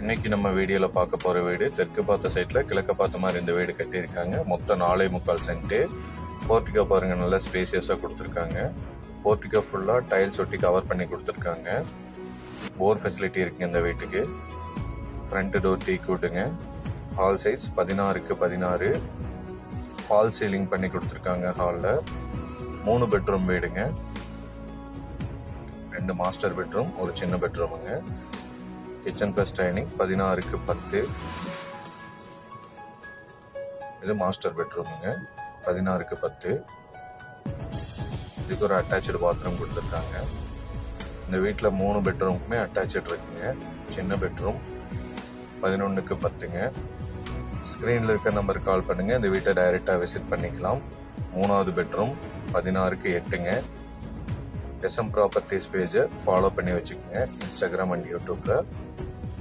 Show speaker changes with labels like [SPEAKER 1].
[SPEAKER 1] இன்னைக்கு நம்ம வீடியோல பார்க்க போற வீடு தெற்கு பார்த்த சைட்ல கிழக்க பார்த்த மாதிரி இந்த வீடு கட்டியிருக்காங்க. மொத்தம் 4.25 சென்ட். போர்ட்டிகோ பாருங்க, நல்லா ஸ்பேசியஸா கொடுத்துருக்காங்க. போர்ட்டிகோ ஃபுல்லா டைல்ஸ் ஒட்டி கவர் பண்ணி கொடுத்துருக்காங்க. போர் ஃபெசிலிட்டி இருக்குங்க இந்த வீட்டுக்கு. ஃப்ரண்ட் டோர் டீ கூட்டுங்க. ஹால் சைஸ் 16க்கு 16. ஃபால் சீலிங் பண்ணி கொடுத்துருக்காங்க. ஹாலில் 3 பெட்ரூம் வீடுங்க. 2 மாஸ்டர் பெட்ரூம், ஒரு சின்ன பெட்ரூமுங்க. கிச்சன் பிளஸ் டைனிங் 16க்கு 10. இது மாஸ்டர் பெட்ரூமுங்க, 16க்கு 10. இதுக்கு ஒரு அட்டாச்சு பாத்ரூம் கொடுத்துருக்காங்க. இந்த வீட்டில் 3 பெட்ரூமுக்குமே அட்டாச்சு இருக்குங்க. சின்ன பெட்ரூம் 11க்கு 10ங்க. ஸ்க்ரீனில் இருக்க நம்பருக்கு கால் பண்ணுங்க, இந்த வீட்டை டைரெக்டாக விசிட் பண்ணிக்கலாம். 3வது பெட்ரூம் 16க்கு 8ங்க. SM ப்ராப்பர்ட்டிஸ் பேஜை ஃபாலோ பண்ணி வச்சுக்கோங்க, இன்ஸ்டாகிராம் அண்ட் யூடியூப்ல.